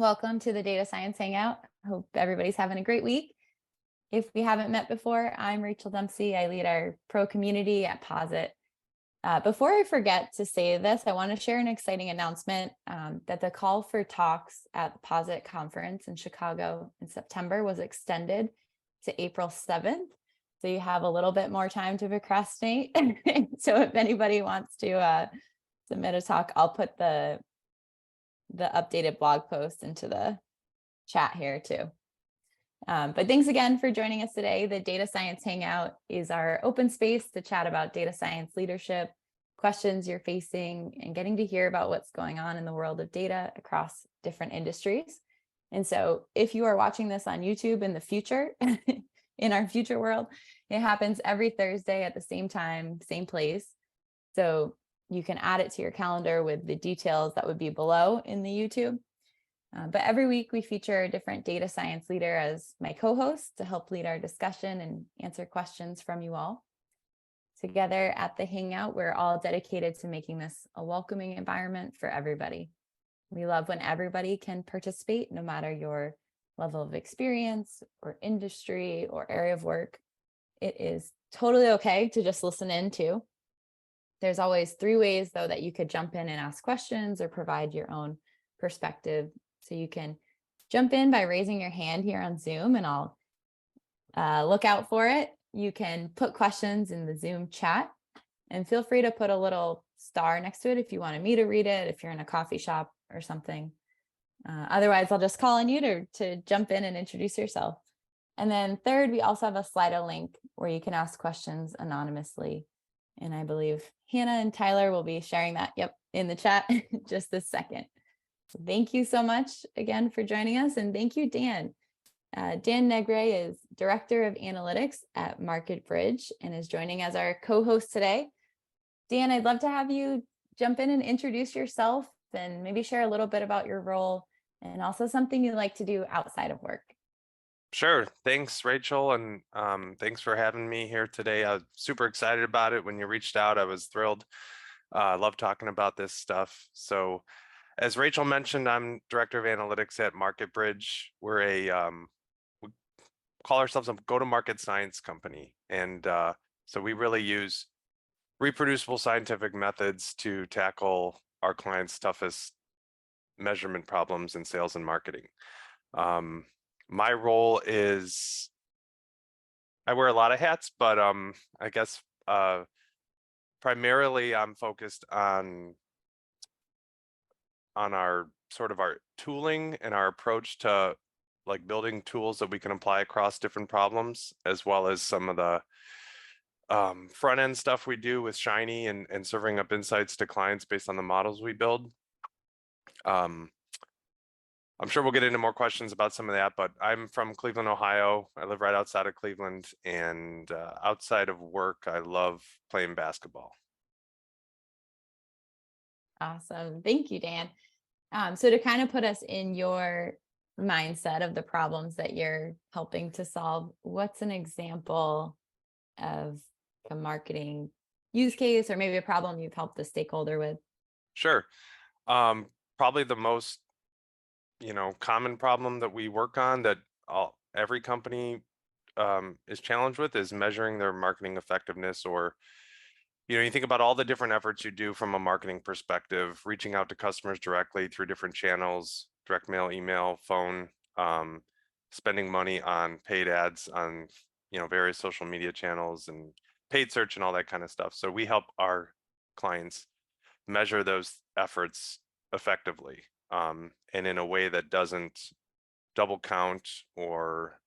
Welcome to the Data Science Hangout. Hope everybody's having a great week. If we haven't met before, I'm Rachel Dempsey. I lead our pro community at Posit. Before I forget to say this, I want to share an exciting announcement that the call for talks at the Posit conference in Chicago in September was extended to April 7th. So you have a little bit more time to procrastinate. So if anybody wants to submit a talk, I'll put the updated blog post into the chat here too. But thanks again for joining us today. The Data Science Hangout is our open space to chat about data science leadership, questions you're facing, and getting to hear about what's going on in the world of data across different industries. And so if you are watching this on YouTube in the future, in our future world, it happens every Thursday at the same time, same place. So you can add it to your calendar with the details that would be below in the YouTube. But every week we feature a different data science leader as my co-host to help lead our discussion and answer questions from you all. Together at the Hangout, we're all dedicated to making this a welcoming environment for everybody. We love when everybody can participate, no matter your level of experience or industry or area of work. It is totally okay to just listen in too. There's always 3 ways, though, that you could jump in and ask questions or provide your own perspective. So you can jump in by raising your hand here on Zoom, and I'll look out for it. You can put questions in the Zoom chat, and feel free to put a little star next to it if you wanted me to read it, if you're in a coffee shop or something. Otherwise, I'll just call on you to jump in and introduce yourself. And then third, we also have a Slido link where you can ask questions anonymously. And I believe Hannah and Tyler will be sharing that, in the chat just this second. So thank you so much again for joining us. And thank you, Dan. Dan Negre is Director of Analytics at MarketBridge and is joining as our co-host today. Dan, I'd love to have you jump in and introduce yourself and maybe share a little bit about your role and also something you like to do outside of work. Sure. Thanks, Rachel. And thanks for having me here today. I was super excited about it when you reached out. I was thrilled. I love talking about this stuff. So as Rachel mentioned, I'm Director of Analytics at MarketBridge. We're we call ourselves a go-to-market science company. And so we really use reproducible scientific methods to tackle our clients' toughest measurement problems in sales and marketing. My role is, I wear a lot of hats, but I guess primarily I'm focused on our tooling and our approach to like building tools that we can apply across different problems, as well as some of the front end stuff we do with Shiny and serving up insights to clients based on the models we build. I'm sure we'll get into more questions about some of that, but I'm from Cleveland, Ohio. I live right outside of Cleveland, and outside of work, I love playing basketball. Awesome. Thank you, Dan. So to kind of put us in your mindset of the problems that you're helping to solve, what's an example of a marketing use case or maybe a problem you've helped the stakeholder with? Sure. Probably the most common problem that we work on that every company is challenged with is measuring their marketing effectiveness. Or you think about all the different efforts you do from a marketing perspective, reaching out to customers directly through different channels, direct mail, email, phone, spending money on paid ads on various social media channels and paid search and all that kind of stuff. So we help our clients measure those efforts effectively, and in a way that doesn't double count or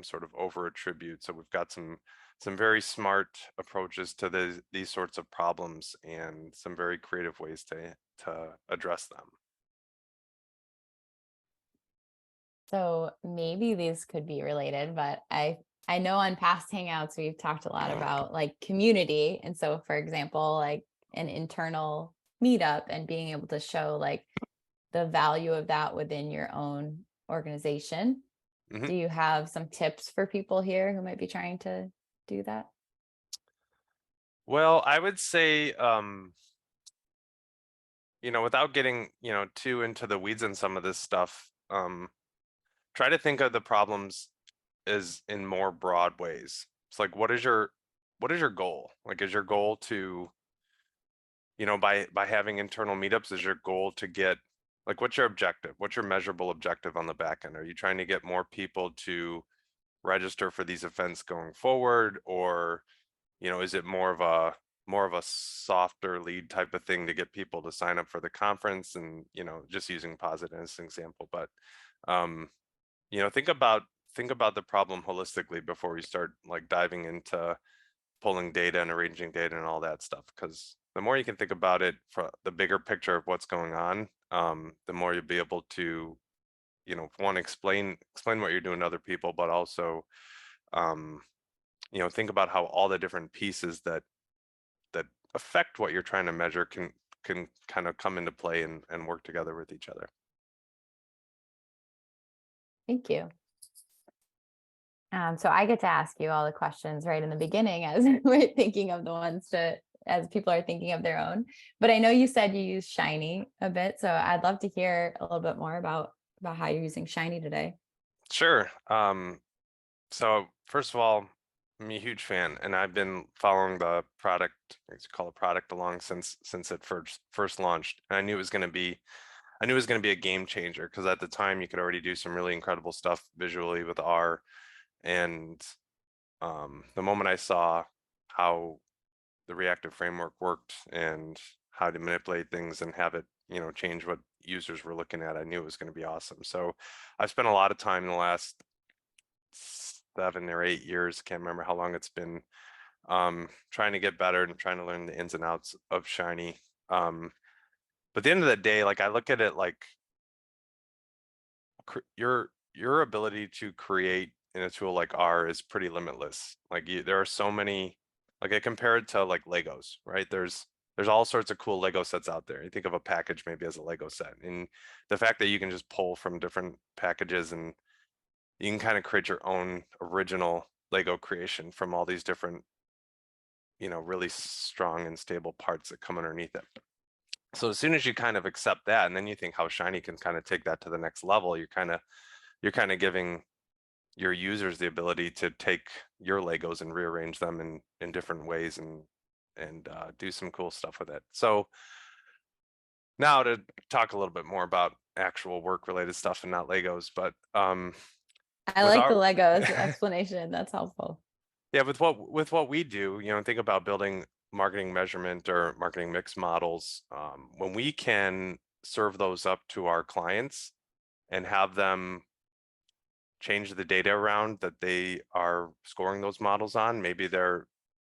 sort of over attribute. So we've got some very smart approaches to these sorts of problems and some very creative ways to address them. So maybe these could be related, but I know on past Hangouts, we've talked a lot about like community. And so, for example, like an internal meetup and being able to show like the value of that within your own organization. Mm-hmm. Do you have some tips for people here who might be trying to do that? Well, I would say, without getting, too into the weeds in some of this stuff, try to think of the problems as in more broad ways. It's like, what is your goal? Like, is your goal to, by having internal meetups, is your goal to get, like, what's your objective? What's your measurable objective on the back end? Are you trying to get more people to register for these events going forward? Or, is it more of a softer lead type of thing to get people to sign up for the conference? And, just using Posit as an example, but, um, think about the problem holistically before we start like diving into pulling data and arranging data and all that stuff. Because the more you can think about it for the bigger picture of what's going on, the more you'll be able to, one, explain what you're doing to other people, but also, um, think about how all the different pieces that affect what you're trying to measure can kind of come into play and work together with each other. Thank you. So I get to ask you all the questions right in the beginning as we're thinking of the ones as people are thinking of their own. But I know you said you use Shiny a bit, so I'd love to hear a little bit more about how you're using Shiny today. Sure. So first of all, I'm a huge fan, and I've been following the product, it's called a product, along since it first launched. And I knew it was going to be a game changer, because at the time you could already do some really incredible stuff visually with R. And the moment I saw how the reactive framework worked and how to manipulate things and have it, change what users were looking at, I knew it was going to be awesome. So I've spent a lot of time in the last 7 or 8 years, can't remember how long it's been, trying to get better and trying to learn the ins and outs of Shiny. But at the end of the day, like, I look at it like your ability to create in a tool like R is pretty limitless. Like, there are so many, like, I compare it to like Legos, right? There's all sorts of cool Lego sets out there. You think of a package maybe as a Lego set, and the fact that you can just pull from different packages and you can kind of create your own original Lego creation from all these different, really strong and stable parts that come underneath it. So as soon as you kind of accept that, and then you think how Shiny can kind of take that to the next level, you're kind of giving your users the ability to take your Legos and rearrange them in different ways and do some cool stuff with it. So now to talk a little bit more about actual work related stuff and not Legos, but I with like the our Legos explanation. That's helpful. yeah, with what we do, think about building marketing measurement or marketing mix models. When we can serve those up to our clients and have them change the data around that they are scoring those models on, maybe they're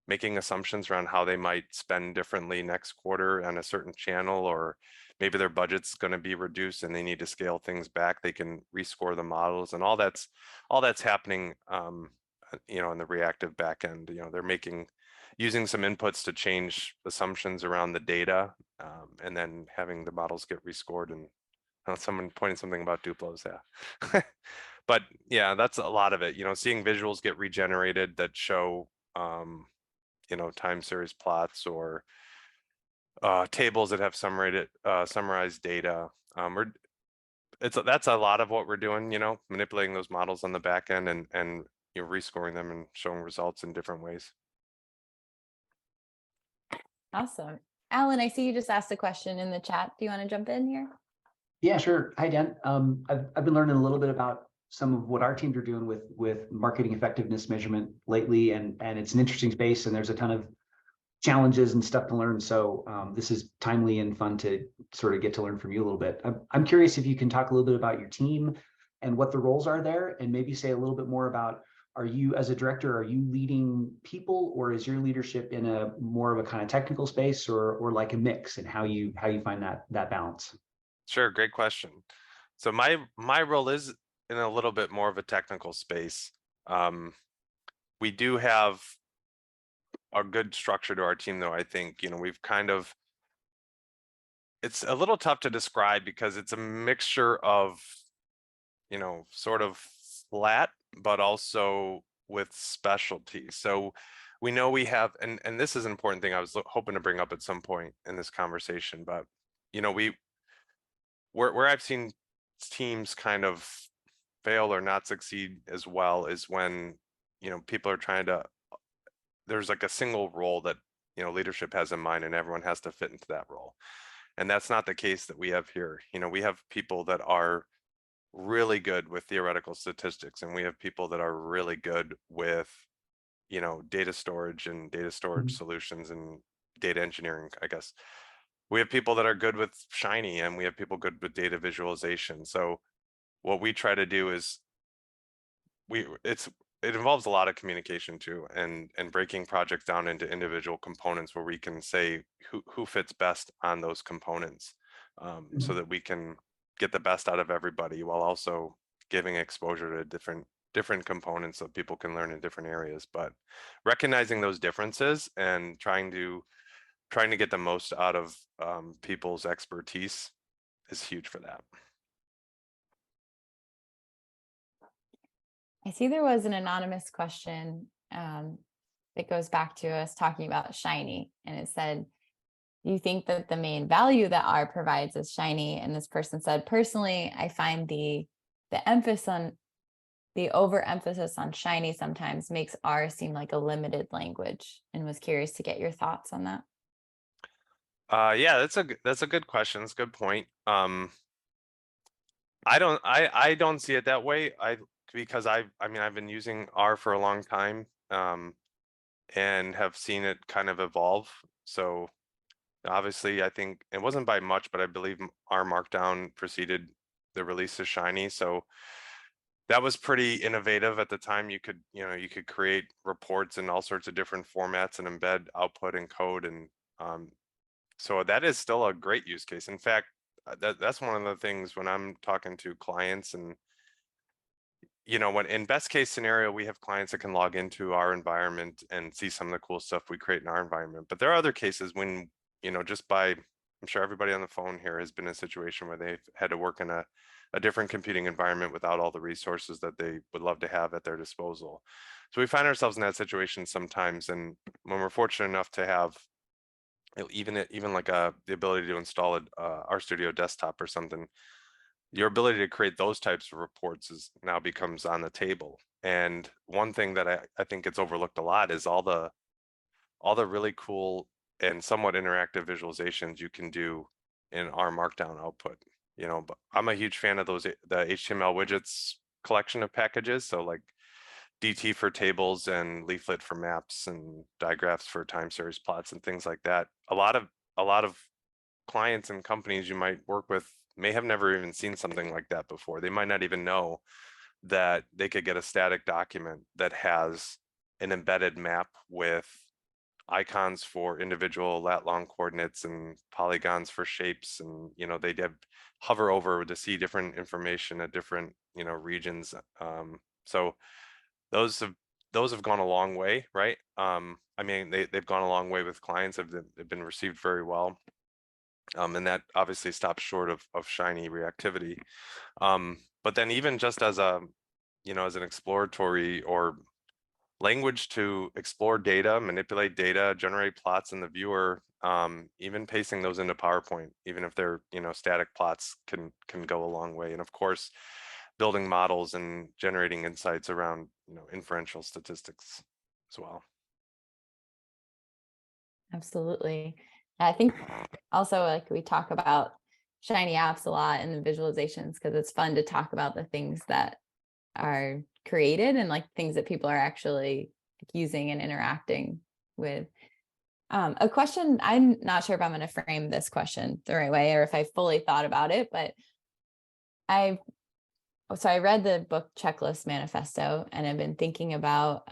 making assumptions around how they might spend differently next quarter on a certain channel, or maybe their budget's going to be reduced and they need to scale things back, they can rescore the models, and all that's happening in the reactive backend. They're using some inputs to change assumptions around the data, and then having the models get rescored. And someone pointed something about Duplos, yeah. But yeah, that's a lot of it. Seeing visuals get regenerated that show time series plots, or tables that have summarized data. That's a lot of what we're doing, manipulating those models on the back end and rescoring them and showing results in different ways. Awesome. Alan, I see you just asked a question in the chat. Do you want to jump in here? Yeah, sure. Hi, Dan. I've been learning a little bit about some of what our teams are doing with marketing effectiveness measurement lately, and it's an interesting space, and there's a ton of challenges and stuff to learn. So this is timely and fun to sort of get to learn from you a little bit. I'm curious if you can talk a little bit about your team and what the roles are there, and maybe say a little bit more about, are you, as a director, are you leading people, or is your leadership in a more of a kind of technical space, or like a mix, and how you find that balance? Sure, great question. So my role is in a little bit more of a technical space. We do have a good structure to our team, though. I think, we've kind of, it's a little tough to describe because it's a mixture of, sort of flat, but also with specialty. So we know we have, and this is an important thing I was hoping to bring up at some point in this conversation, but where I've seen teams kind of fail or not succeed as well is when, you know, people are trying to, there's like a single role that, you know, leadership has in mind and everyone has to fit into that role. And that's not the case that we have here. You know, we have people that are really good with theoretical statistics, and we have people that are really good with, you know, data storage and data storage solutions and data engineering, I guess. We have people that are good with Shiny, and we have people good with data visualization. So what we try to do is it involves a lot of communication too, and breaking projects down into individual components where we can say who fits best on those components, so that we can get the best out of everybody while also giving exposure to different components so people can learn in different areas. But recognizing those differences and trying to get the most out of people's expertise is huge for that. I see there was an anonymous question that goes back to us talking about Shiny, and it said, you think that the main value that R provides is Shiny? And this person said, personally, I find the overemphasis on Shiny sometimes makes R seem like a limited language, and was curious to get your thoughts on that. Yeah, that's a good question. That's a good point. I don't see it that way. Because I've been using R for a long time, and have seen it kind of evolve. So obviously, I think it wasn't by much, but I believe R Markdown preceded the release of Shiny. So that was pretty innovative at the time. You could create reports in all sorts of different formats and embed output and code, and so that is still a great use case. In fact, that's one of the things when I'm talking to clients, and you know, when in best case scenario, we have clients that can log into our environment and see some of the cool stuff we create in our environment. But there are other cases when, you know, I'm sure everybody on the phone here has been in a situation where they've had to work in a different computing environment without all the resources that they would love to have at their disposal. So we find ourselves in that situation sometimes. And when we're fortunate enough to have even like the ability to install a RStudio desktop or something, your ability to create those types of reports now becomes on the table. And one thing that I think gets overlooked a lot is all the really cool and somewhat interactive visualizations you can do in our Markdown output. You know, but I'm a huge fan of the HTML widgets collection of packages. So like DT for tables and leaflet for maps and digraphs for time series plots and things like that. A lot of clients and companies you might work with may have never even seen something like that before. They might not even know that they could get a static document that has an embedded map with icons for individual lat long coordinates and polygons for shapes, and you know, they'd hover over to see different information at different, you know, regions. So those have gone a long way, right? I mean, they've gone a long way with clients. They've been received very well. And that obviously stops short of Shiny reactivity. But then even just as an exploratory or language to explore data, manipulate data, generate plots in the viewer, even pasting those into PowerPoint, even if they're, you know, static plots, can go a long way. And of course, building models and generating insights around, you know, inferential statistics as well. Absolutely. I think also, like, we talk about Shiny apps a lot in the visualizations because it's fun to talk about the things that are created and like things that people are actually using and interacting with. A question, I'm not sure if I'm going to frame this question the right way or if I fully thought about it, but I read the book Checklist Manifesto, and I've been thinking about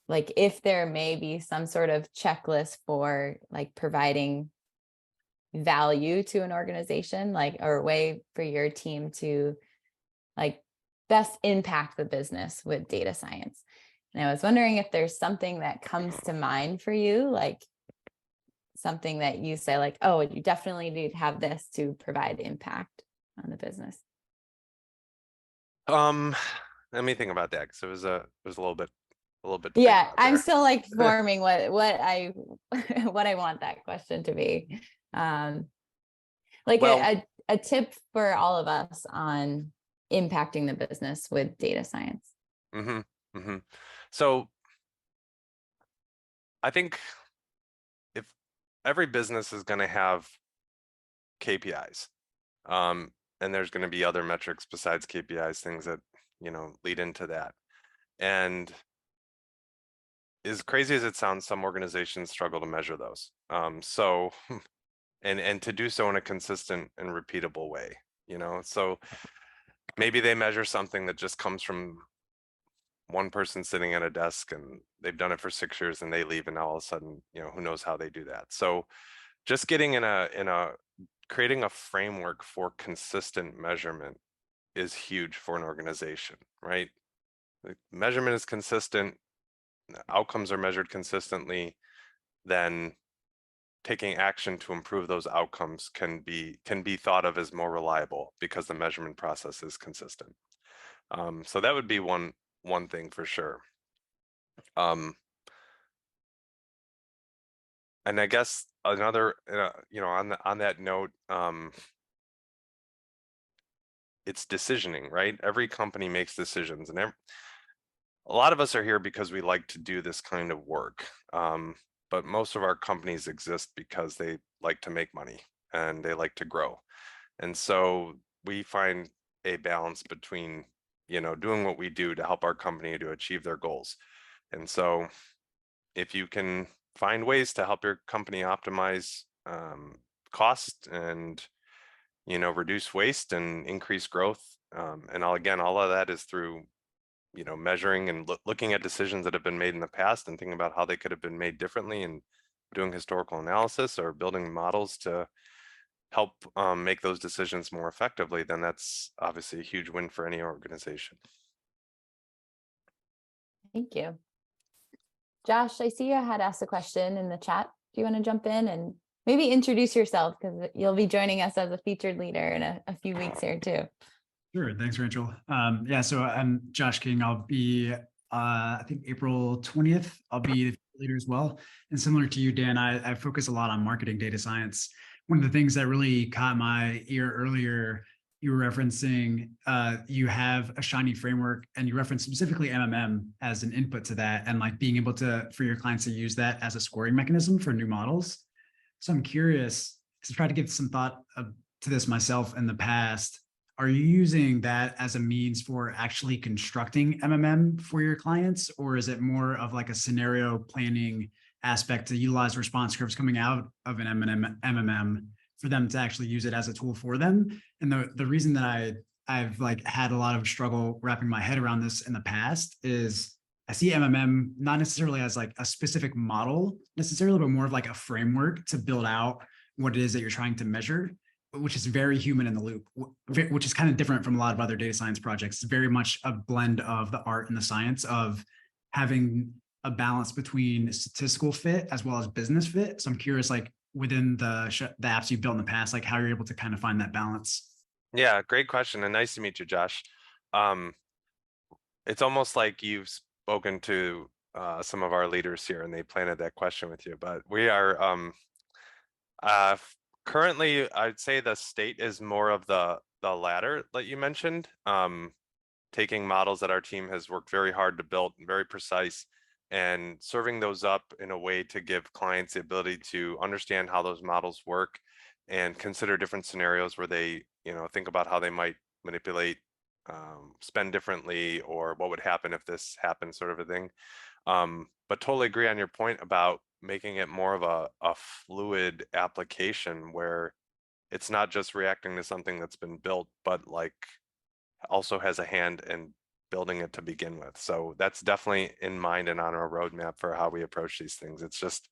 like if there may be some sort of checklist for like providing value to an organization, like, or a way for your team to like best impact the business with data science. And I was wondering if there's something that comes to mind for you, like something that you say like, oh, you definitely need to have this to provide impact on the business. Let me think about that, because it was a little bit to Yeah, think about I'm there. still like forming what I what I want that question to be. Like Well, a tip for all of us on impacting the business with data science. So I think if every business is going to have KPIs, and there's going to be other metrics besides KPIs, things that, lead into that. And as crazy as it sounds, some organizations struggle to measure those. And to do so in a consistent and repeatable way, so maybe they measure something that just comes from one person sitting at a desk and they've done it for 6 years and they leave, and now all of a sudden, who knows how they do that. So just getting creating a framework for consistent measurement is huge for an organization, right? The measurement is consistent, outcomes are measured consistently, then taking action to improve those outcomes can be thought of as more reliable because the measurement process is consistent. So that would be one thing for sure. And I guess another, on that note, it's decisioning, right? Every company makes decisions, and a lot of us are here because we like to do this kind of work. But most of our companies exist because they like to make money and they like to grow. And so we find a balance between, doing what we do to help our company to achieve their goals. And so if you can find ways to help your company optimize cost and, reduce waste and increase growth, and all of that is through measuring and looking at decisions that have been made in the past and thinking about how they could have been made differently, and doing historical analysis or building models to help make those decisions more effectively, then that's obviously a huge win for any organization. Thank you. Josh, I see you had asked a question in the chat. Do you want to jump in and maybe introduce yourself, because you'll be joining us as a featured leader in a few weeks here too. Sure. Thanks, Rachel. Yeah, so I'm Josh King. I'll be, I think April 20th, I'll be the leader as well. And similar to you, Dan, I focus a lot on marketing data science. One of the things that really caught my ear earlier, you were referencing, you have a Shiny framework, and you referenced specifically MMM as an input to that, and like being able for your clients to use that as a scoring mechanism for new models. So I'm curious, to try to give some thought to this myself in the past. Are you using that as a means for actually constructing MMM for your clients, or is it more of like a scenario planning aspect to utilize response curves coming out of an MMM for them to actually use it as a tool for them? And the reason that I've like had a lot of struggle wrapping my head around this in the past is I see MMM not necessarily as like a specific model necessarily, but more of like a framework to build out what it is that you're trying to measure, which is very human in the loop, which is kind of different from a lot of other data science projects. It's very much a blend of the art and the science of having a balance between statistical fit as well as business fit. So I'm curious, like within the apps you've built in the past, like how you're able to kind of find that balance. Yeah, great question. And nice to meet you, Josh. It's almost like you've spoken to some of our leaders here and they planted that question with you, but we are, currently, I'd say the state is more of the latter that you mentioned, taking models that our team has worked very hard to build, very precise, and serving those up in a way to give clients the ability to understand how those models work and consider different scenarios where they, think about how they might manipulate, spend differently, or what would happen if this happened, sort of a thing. But totally agree on your point about making it more of a fluid application where it's not just reacting to something that's been built, but like also has a hand in building it to begin with. So that's definitely in mind and on our roadmap for how we approach these things. It's just,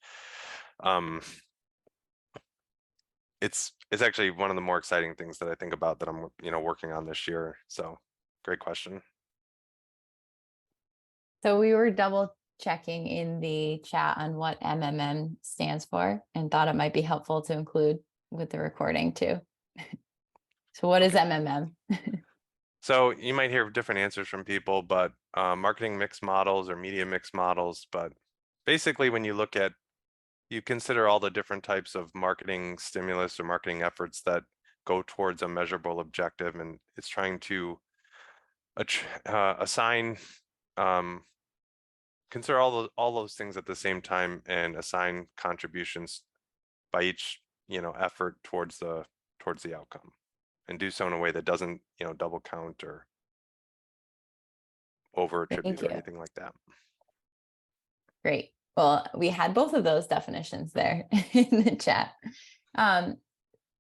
it's actually one of the more exciting things that I think about that I'm, working on this year. So great question. So we were double checking in the chat on what MMM stands for and thought it might be helpful to include with the recording too. So what is MMM? So you might hear different answers from people, but marketing mix models or media mix models. But basically, when you consider all the different types of marketing stimulus or marketing efforts that go towards a measurable objective, and it's trying to assign, consider all those things at the same time and assign contributions by each, effort towards the outcome, and do so in a way that doesn't, double count or over attribute Thank or you. anything like that. Great. Well, we had both of those definitions there in the chat.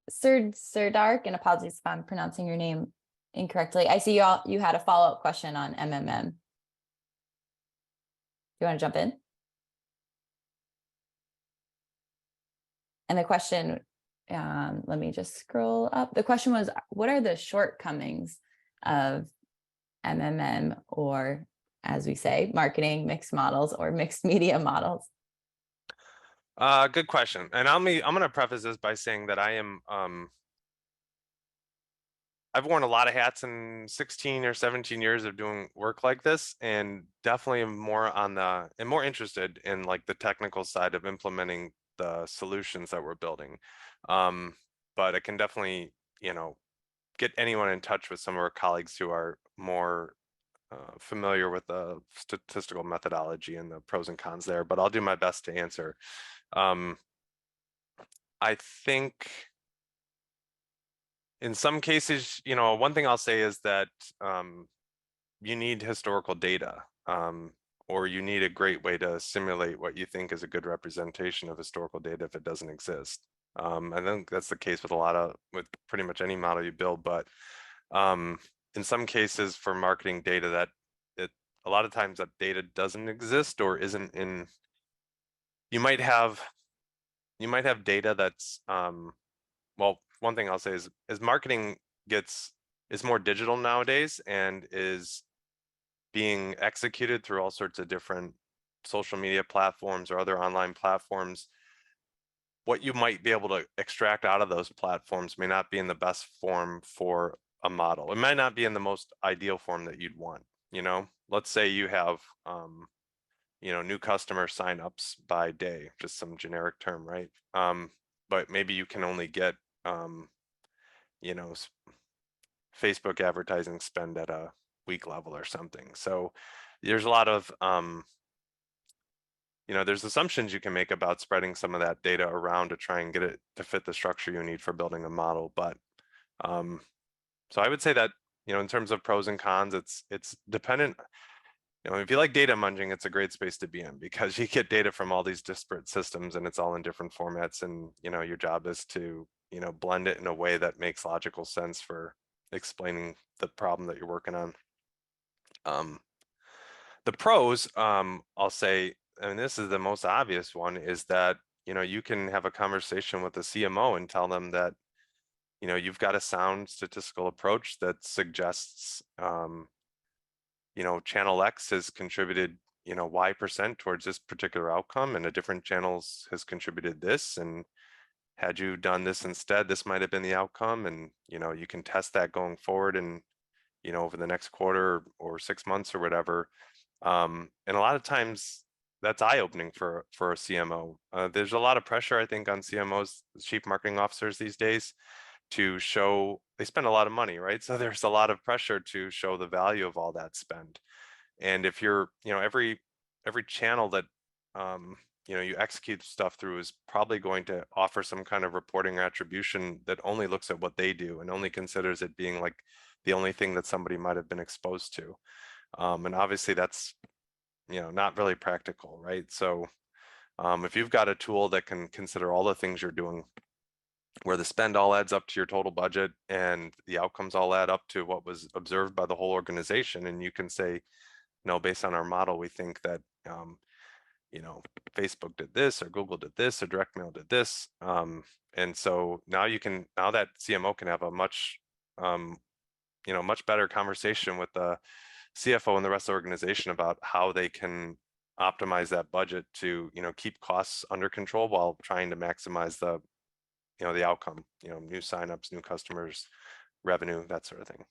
Sir Dark, and apologies if I'm pronouncing your name incorrectly. I see you had a follow-up question on MMM. You want to jump in? And the question, let me just scroll up. The question was, what are the shortcomings of MMM, or as we say, marketing mixed models or mixed media models? Good question. And I'm going to preface this by saying that I've worn a lot of hats in 16 or 17 years of doing work like this, and definitely am more interested in like the technical side of implementing the solutions that we're building. But I can definitely, get anyone in touch with some of our colleagues who are more familiar with the statistical methodology and the pros and cons there, but I'll do my best to answer. I think in some cases, one thing I'll say is that you need historical data, or you need a great way to simulate what you think is a good representation of historical data if it doesn't exist. I think that's the case with pretty much any model you build, but in some cases for marketing data, a lot of times that data doesn't exist or isn't in. You might have data that's well, one thing I'll say is marketing is more digital nowadays and is being executed through all sorts of different social media platforms or other online platforms. What you might be able to extract out of those platforms may not be in the best form for a model. It might not be in the most ideal form that you'd want. Let's say you have new customer signups by day, just some generic term, right? But maybe you can only get Facebook advertising spend at a week level or something. So there's a lot of there's assumptions you can make about spreading some of that data around to try and get it to fit the structure you need for building a model. But so I would say that in terms of pros and cons, it's dependent. If you like data munging, it's a great space to be in, because you get data from all these disparate systems and it's all in different formats, and your job is to blend it in a way that makes logical sense for explaining the problem that you're working on. The pros, I'll say, and this is the most obvious one, is that you can have a conversation with the CMO and tell them that you've got a sound statistical approach that suggests channel X has contributed Y% towards this particular outcome, and a different channels has contributed this, and had you done this instead, this might have been the outcome. And you can test that going forward, and over the next quarter or 6 months or whatever. And a lot of times that's eye-opening for a CMO. There's a lot of pressure, I think, on CMOs, chief marketing officers these days, to show they spend a lot of money, right? So there's a lot of pressure to show the value of all that spend. And if you're, every channel that you execute stuff through is probably going to offer some kind of reporting or attribution that only looks at what they do and only considers it being like the only thing that somebody might have been exposed to. And obviously that's not really practical, right? So if you've got a tool that can consider all the things you're doing, where the spend all adds up to your total budget and the outcomes all add up to what was observed by the whole organization, and you can say, based on our model, we think that Facebook did this, or Google did this, or direct mail did this, and so now that CMO can have a much much better conversation with the CFO and the rest of the organization about how they can optimize that budget to keep costs under control while trying to maximize the the outcome, new signups, new customers, revenue, that sort of thing.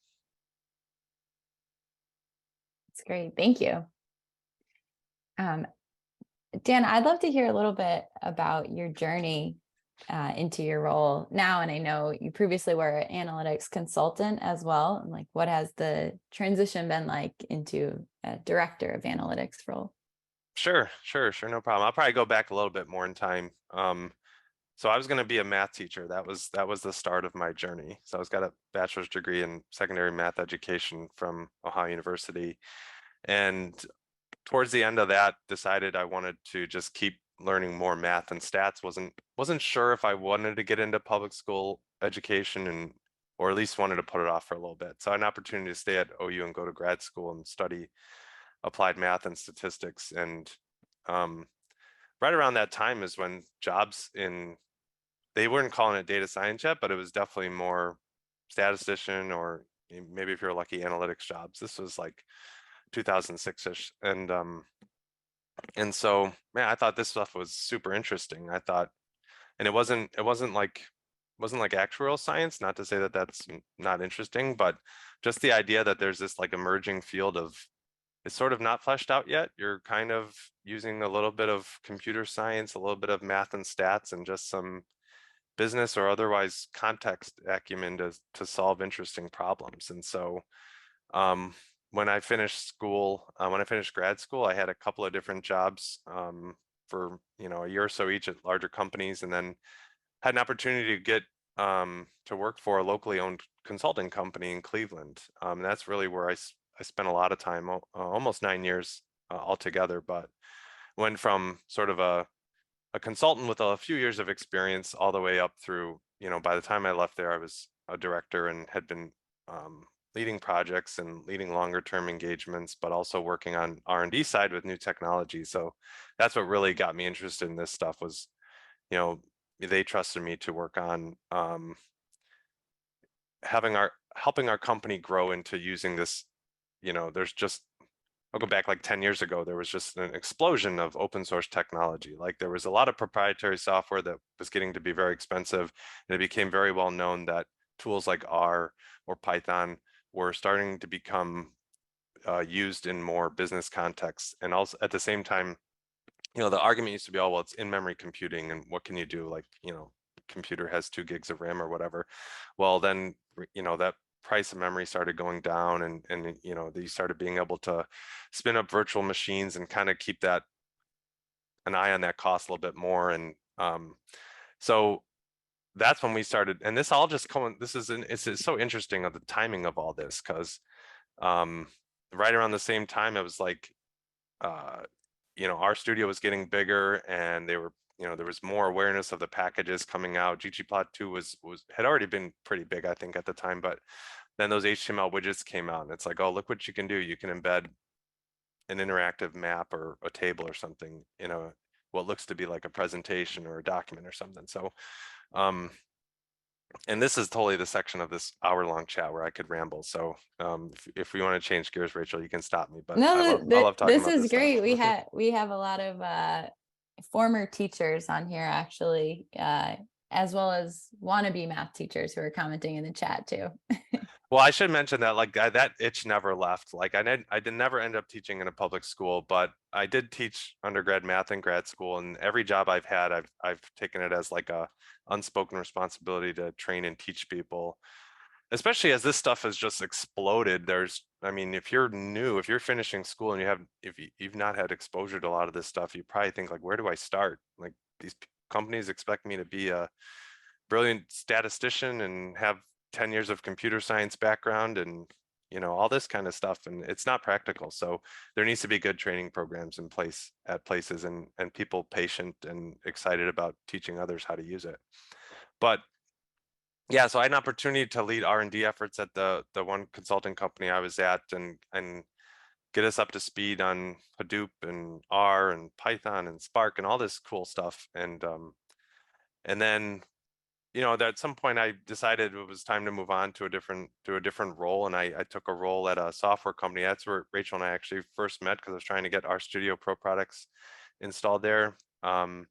That's great. Thank you. Dan, I'd love to hear a little bit about your journey into your role now? And I know you previously were an analytics consultant as well. And like, what has the transition been like into a director of analytics role? Sure, no problem. I'll probably go back a little bit more in time. So I was going to be a math teacher. That was the start of my journey. So I was got a bachelor's degree in secondary math education from Ohio University, and towards the end of that, decided I wanted to just keep learning more math and stats. Wasn't sure if I wanted to get into public school education, and or at least wanted to put it off for a little bit. So I had an opportunity to stay at OU and go to grad school and study applied math and statistics. And right around that time is when jobs in, they weren't calling it data science yet, but it was definitely more statistician, or maybe if you're lucky, analytics jobs. This was like 2006-ish. And so, man, I thought this stuff was super interesting. I thought, and it wasn't like actuarial science, not to say that that's not interesting, but just the idea that there's this like emerging field of, it's sort of not fleshed out yet. You're kind of using a little bit of computer science, a little bit of math and stats, and just some business or otherwise context acumen to solve interesting problems. And so when I finished school, when I finished grad school, I had a couple of different jobs for a year or so each at larger companies, and then had an opportunity to get to work for a locally owned consulting company in Cleveland. And that's really where I spent a lot of time, almost 9 years altogether, but went from sort of a consultant with a few years of experience all the way up through, by the time I left there, I was a director and had been leading projects and leading longer term engagements, but also working on R&D side with new technology. So that's what really got me interested in this stuff was, they trusted me to work on helping our company grow into using this. I'll go back like 10 years ago, there was just an explosion of open source technology. Like there was a lot of proprietary software that was getting to be very expensive, and it became very well known that tools like R or Python were starting to become used in more business contexts. And also at the same time, the argument used to be, oh, well, it's in-memory computing, and what can you do? Like, computer has 2 gigs of RAM or whatever. Well, then, that price of memory started going down, and they started being able to spin up virtual machines and kind of keep an eye on that cost a little bit more. And so that's when we started, and this all just it's so interesting of the timing of all this, because right around the same time, it was like our studio was getting bigger, and there was more awareness of the packages coming out. ggplot2 had already been pretty big, I think, at the time, but then those HTML widgets came out, and it's like, oh, look what you can do. You can embed an interactive map or a table or something in what looks to be like a presentation or a document or something. So and this is totally the section of this hour-long chat where I could ramble. So if we want to change gears, Rachel, you can stop me. But No, I love talking this about is this great. stuff. We have a lot of former teachers on here, actually, as well as wannabe math teachers who are commenting in the chat too. Well, I should mention that like that itch never left. Like I did never end up teaching in a public school, but I did teach undergrad math in grad school, and every job I've had, I've taken it as like a unspoken responsibility to train and teach people, especially as this stuff has just exploded. If you're new, if you're finishing school and you've not had exposure to a lot of this stuff, you probably think like, where do I start? Like these companies expect me to be a brilliant statistician and have 10 years of computer science background and all this kind of stuff, and it's not practical. So there needs to be good training programs in place at places, and people patient and excited about teaching others how to use it. But yeah, so I had an opportunity to lead R&D efforts at the one consulting company I was at, and get us up to speed on Hadoop and R and Python and Spark and all this cool stuff. And then that at some point I decided it was time to move on to a different role, and I took a role at a software company. That's where Rachel and I actually first met, because I was trying to get RStudio Pro products installed there, and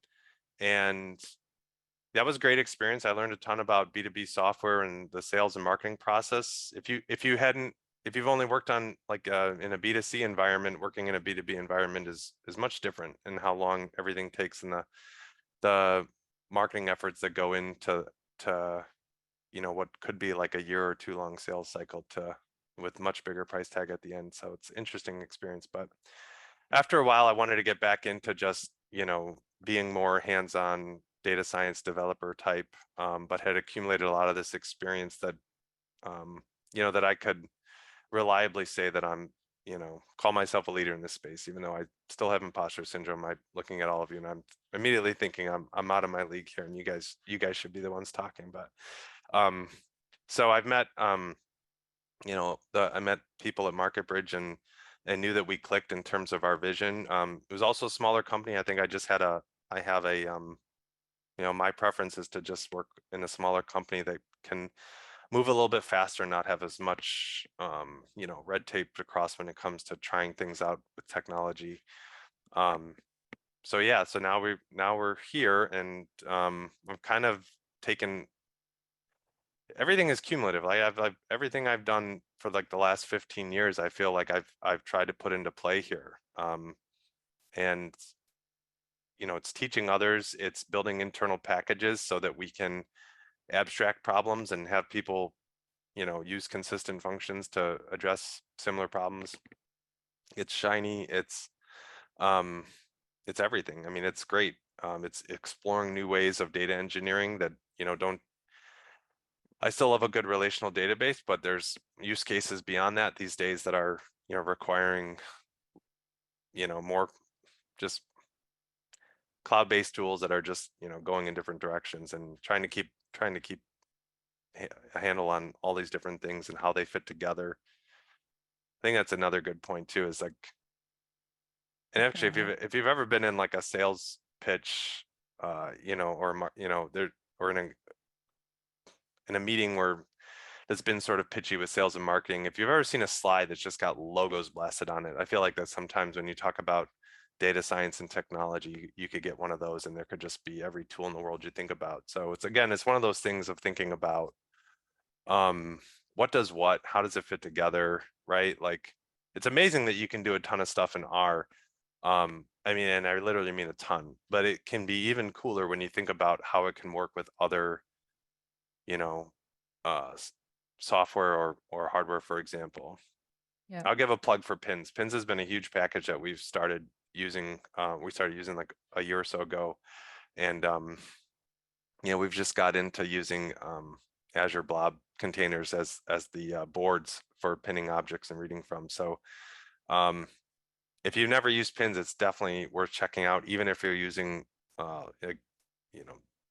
that was a great experience. I learned a ton about B2B software and the sales and marketing process. If you've only worked on like in a B2C environment, working in a B2B environment is much different, and how long everything takes, and the marketing efforts that go into what could be like a year or two long sales cycle with much bigger price tag at the end. So it's interesting experience. But after a while, I wanted to get back into just, being more hands-on data science developer type, but had accumulated a lot of this experience that, that I could reliably say that I'm, call myself a leader in this space, even though I still have imposter syndrome. I'm looking at all of you and I'm immediately thinking I'm out of my league here, and you guys should be the ones talking. But so I've met I met people at MarketBridge and knew that we clicked in terms of our vision. It was also a smaller company. I think I have a my preference is to just work in a smaller company that can move a little bit faster and not have as much red tape across when it comes to trying things out with technology. So yeah, so now we're here, and I've kind of taken, everything is cumulative. I've everything I've done for like the last 15 years, I feel like I've tried to put into play here. And it's teaching others, it's building internal packages so that we can abstract problems and have people use consistent functions to address similar problems. It's shiny, it's everything. I mean, it's great. It's exploring new ways of data engineering that I still love a good relational database, but there's use cases beyond that these days that are requiring more just cloud-based tools that are just going in different directions, and trying to keep a handle on all these different things and how they fit together. I think that's another good point too, is like, and actually if you've ever been in like a sales pitch, or there, or in a meeting where that's been sort of pitchy with sales and marketing, if you've ever seen a slide that's just got logos blasted on it, I feel like that sometimes when you talk about data science and technology, you could get one of those and there could just be every tool in the world you think about. So it's one of those things of thinking about what does what, how does it fit together, right? Like, it's amazing that you can do a ton of stuff in R. I mean, and I literally mean a ton, but it can be even cooler when you think about how it can work with other, software or hardware, for example. Yeah. I'll give a plug for Pins. Pins has been a huge package that we've started using. We started using like a year or so ago, and we've just got into using Azure Blob containers as the boards for pinning objects and reading from. So if you've never used Pins, it's definitely worth checking out, even if you're using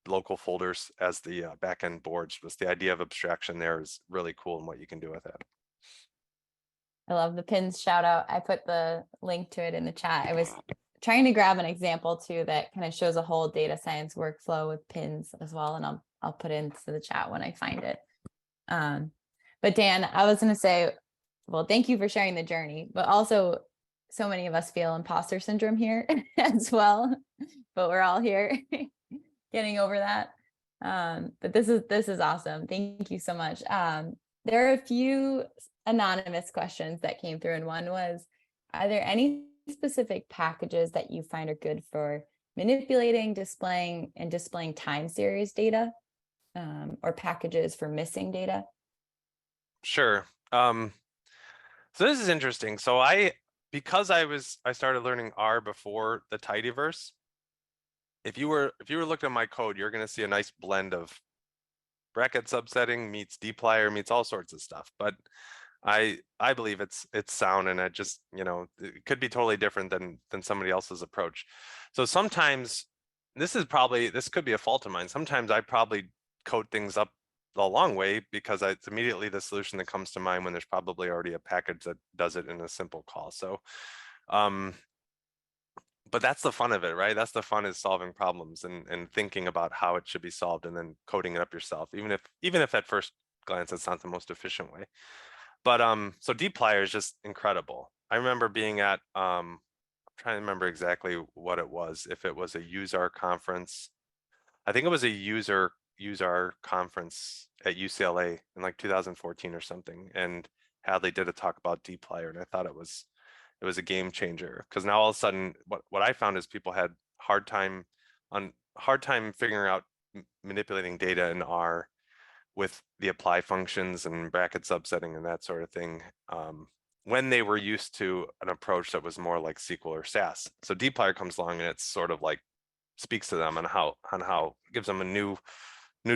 local folders as the backend boards. Just the idea of abstraction there is really cool, and what you can do with it. I love the Pins shout out. I put the link to it in the chat. I was trying to grab an example too that kind of shows a whole data science workflow with Pins as well, and I'll put it into the chat when I find it. But Dan, I was going to say, well, thank you for sharing the journey, but also so many of us feel imposter syndrome here as well, but we're all here getting over that. But this is awesome. Thank you so much. There are a few anonymous questions that came through, and one was, are there any specific packages that you find are good for manipulating, displaying time series data, or packages for missing data? Sure. So this is interesting. So because I started learning R before the tidyverse, if you were looking at my code, you're going to see a nice blend of bracket subsetting meets dplyr meets all sorts of stuff. But I believe it's sound, and it just it could be totally different than somebody else's approach. So sometimes this could be a fault of mine. Sometimes I probably code things up the long way because it's immediately the solution that comes to mind when there's probably already a package that does it in a simple call. So but that's the fun of it, right? That's the fun, is solving problems and thinking about how it should be solved and then coding it up yourself, even if at first glance it's not the most efficient way. But so dplyr is just incredible. I remember being at I'm trying to remember exactly what it was. If it was a user conference, I think it was a user conference at UCLA in like 2014 or something, and Hadley did a talk about dplyr, and I thought it was a game changer, because now all of a sudden what I found is people had hard time figuring out manipulating data in R with the apply functions and bracket subsetting and that sort of thing, when they were used to an approach that was more like SQL or SAS. So dplyr comes along and it's sort of like speaks to them on how gives them a new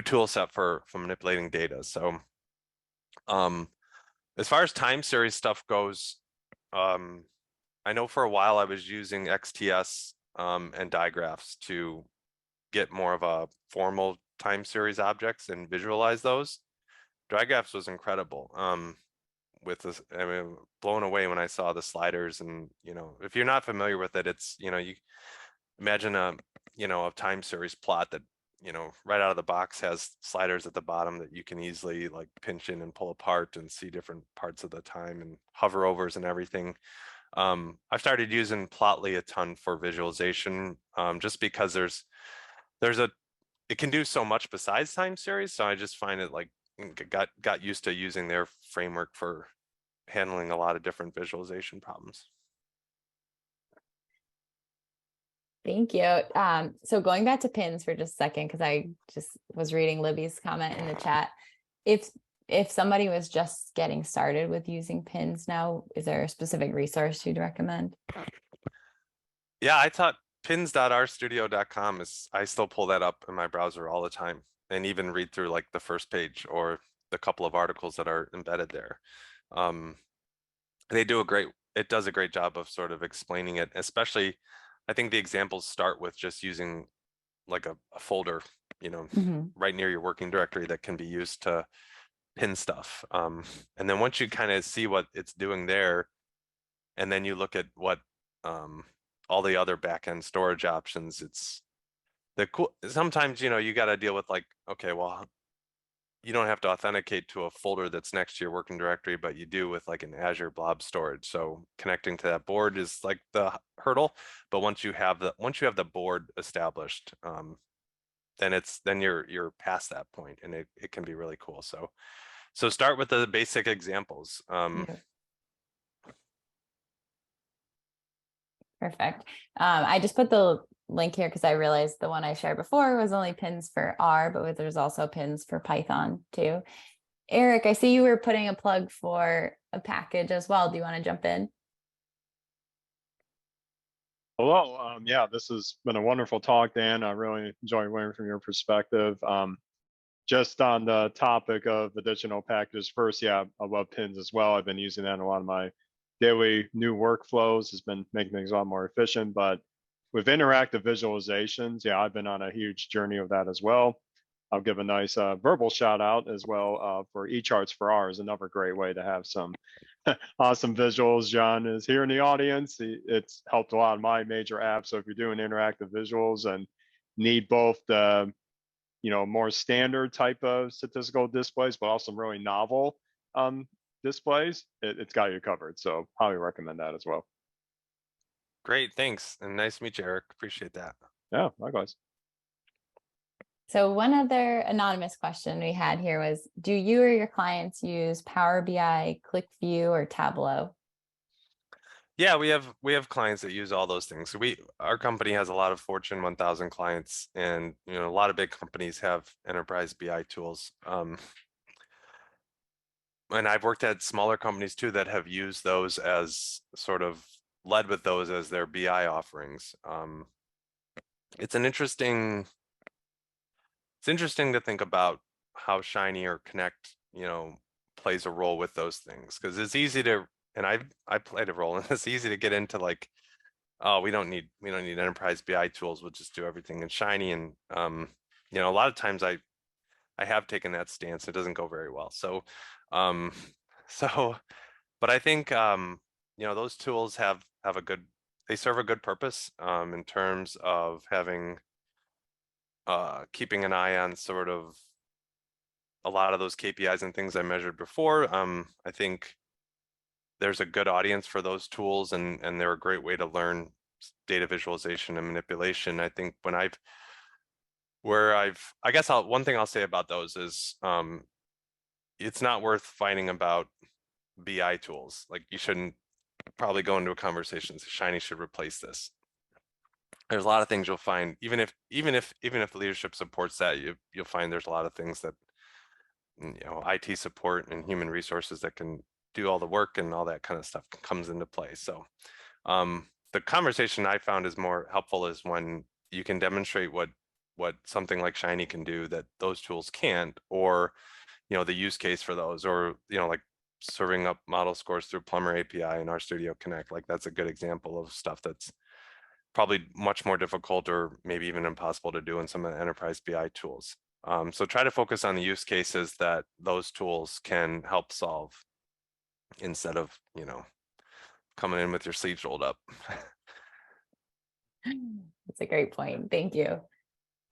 tool set for manipulating data. So as far as time series stuff goes, I know for a while I was using XTS and digraphs to get more of a formal time series objects and visualize those. Digraphs was incredible. With this, I mean, blown away when I saw the sliders, and if you're not familiar with it, it's you imagine a time series plot that right out of the box has sliders at the bottom that you can easily like pinch in and pull apart and see different parts of the time and hover overs and everything. I've started using Plotly a ton for visualization, just because it can do so much besides time series. So I just find it like got used to using their framework for handling a lot of different visualization problems. Thank you. So going back to pins for just a second, because I just was reading Libby's comment in the chat. If somebody was just getting started with using pins now, is there a specific resource you'd recommend? Yeah, I thought pins.rstudio.com is, I still pull that up in my browser all the time and even read through like the first page or the couple of articles that are embedded there. It does a great job of sort of explaining it, especially I think the examples start with just using like a folder, right near your working directory that can be used to pin stuff. And then once you kind of see what it's doing there, and then you look at what all the other backend storage options, it's the cool. Sometimes, you got to deal with like, okay, well, you don't have to authenticate to a folder that's next to your working directory, but you do with like an Azure Blob Storage. So connecting to that board is like the hurdle. But once you have the board established, then you're past that point, and it can be really cool. So start with the basic examples. Yeah. Perfect. I just put the link here because I realized the one I shared before was only pins for R, but there's also pins for Python too. Eric, I see you were putting a plug for a package as well. Do you want to jump in? Hello. Yeah, this has been a wonderful talk, Dan. I really enjoyed learning from your perspective. Just on the topic of additional packages first, yeah, I love pins as well. I've been using that in a lot of my daily new workflows. Has been making things a lot more efficient. But with interactive visualizations, yeah, I've been on a huge journey of that as well. I'll give a nice verbal shout out as well for eCharts for R is another great way to have some awesome visuals. John is here in the audience. It's helped a lot of my major apps. So if you're doing interactive visuals and need both the more standard type of statistical displays, but also really novel displays, it's got you covered. So highly recommend that as well. Great, thanks, and nice to meet you, Eric. Appreciate that. Yeah, likewise. So one other anonymous question we had here was, do you or your clients use Power BI, ClickView, or Tableau? Yeah, we have clients that use all those things. So our company has a lot of Fortune 1000 clients, and a lot of big companies have enterprise BI tools. And I've worked at smaller companies too that have used those as sort of led with those as their BI offerings. It's interesting to think about how Shiny or Connect, plays a role with those things, because it's easy to, and I played a role, and it's easy to get into like, oh, we don't need enterprise BI tools. We'll just do everything in Shiny. And a lot of times I have taken that stance. It doesn't go very well. So but I think those tools they serve a good purpose in terms of having keeping an eye on sort of a lot of those KPIs and things I measured before. I think there's a good audience for those tools, and they're a great way to learn data visualization and manipulation. I think one thing I'll say about those is it's not worth fighting about BI tools. Like, you shouldn't probably go into a conversation and say Shiny should replace this. there's a lot of things you'll find, even if leadership supports that, you'll find there's a lot of things that, IT support and human resources that can do all the work and all that kind of stuff comes into play. So the conversation I found is more helpful is when you can demonstrate what something like Shiny can do that those tools can't, or the use case for those, or like serving up model scores through Plumber API and RStudio Connect. Like that's a good example of stuff that's probably much more difficult or maybe even impossible to do in some of the enterprise BI tools. So try to focus on the use cases that those tools can help solve instead of, coming in with your sleeves rolled up. That's a great point. Thank you.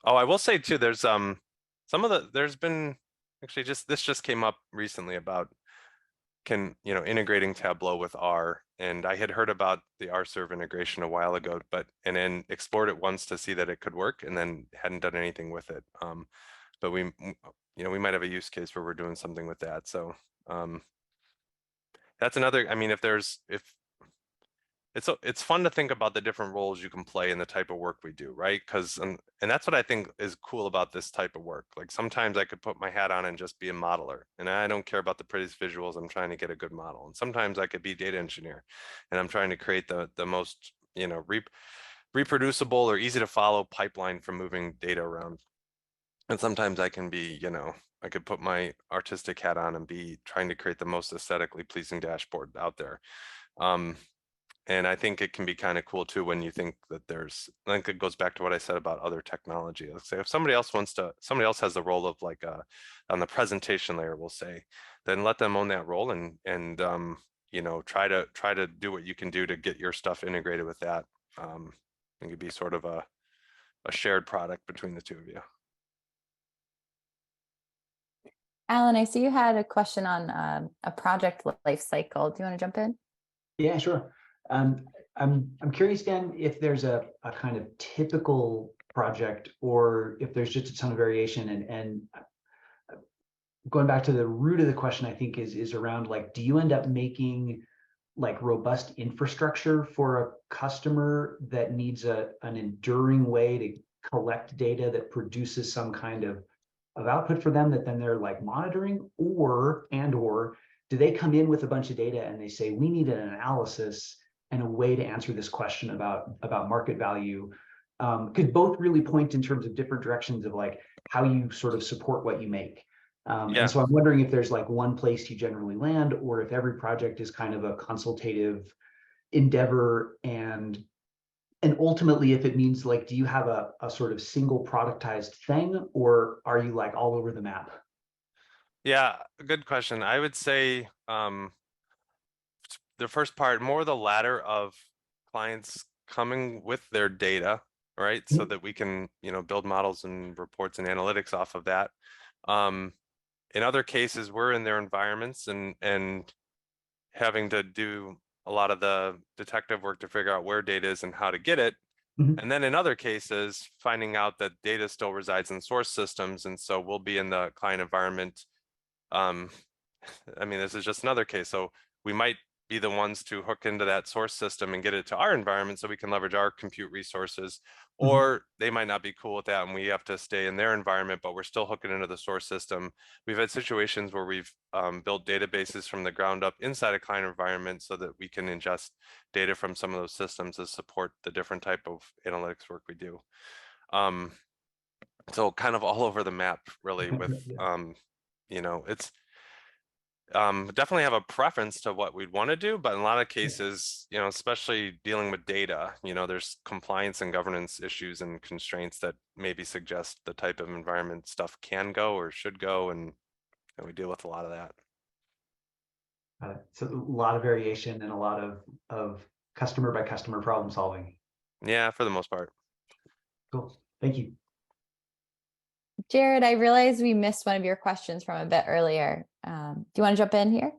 Oh, I will say too, there's there's been actually this just came up recently about integrating Tableau with R, and I had heard about the RServe integration a while ago, and then explored it once to see that it could work, and then hadn't done anything with it. But we might have a use case where we're doing something with that. So that's another. I mean, it's fun to think about the different roles you can play in the type of work we do, right? Because and that's what I think is cool about this type of work. Like sometimes I could put my hat on and just be a modeler, and I don't care about the prettiest visuals. I'm trying to get a good model. And sometimes I could be data engineer, and I'm trying to create the most reproducible or easy to follow pipeline for moving data around. And sometimes I can be, I could put my artistic hat on and be trying to create the most aesthetically pleasing dashboard out there. And I think it can be kind of cool too when you think that I think it goes back to what I said about other technology. Let's say if somebody else has the role of like on the presentation layer, we'll say, then let them own that role and try to do what you can do to get your stuff integrated with that. It could be sort of a shared product between the two of you. Alan, I see you had a question on a project life cycle. Do you want to jump in? Yeah, sure. I'm curious, Dan, if there's a kind of typical project or if there's just a ton of variation, and going back to the root of the question, I think is around like, do you end up making like robust infrastructure for a customer that needs an enduring way to collect data that produces some kind of output for them that then they're like monitoring, or do they come in with a bunch of data and they say, we need an analysis and a way to answer this question about market value? Could both really point in terms of different directions of like how you sort of support what you make. Yeah. And so I'm wondering if there's like one place you generally land, or if every project is kind of a consultative endeavor, and ultimately if it means like, do you have a sort of single productized thing, or are you like all over the map? Yeah, good question. I would say the first part, more the latter of clients coming with their data, right? So that we can, build models and reports and analytics off of that. In other cases, we're in their environments and having to do a lot of the detective work to figure out where data is and how to get it. And then in other cases, finding out that data still resides in source systems. And so we'll be in the client environment. I mean, this is just another case. So we might be the ones to hook into that source system and get it to our environment so we can leverage our compute resources, or they might not be cool with that and we have to stay in their environment, but we're still hooking into the source system. We've had situations where we've built databases from the ground up inside a client environment so that we can ingest data from some of those systems to support the different type of analytics work we do. So kind of all over the map really with, it's, definitely have a preference to what we'd want to do, but in a lot of cases, especially dealing with data, there's compliance and governance issues and constraints that maybe suggest the type of environment stuff can go or should go, and we deal with a lot of that. So a lot of variation and a lot of customer by customer problem solving. Yeah, for the most part. Cool, thank you. Jared, I realized we missed one of your questions from a bit earlier. Do you want to jump in here?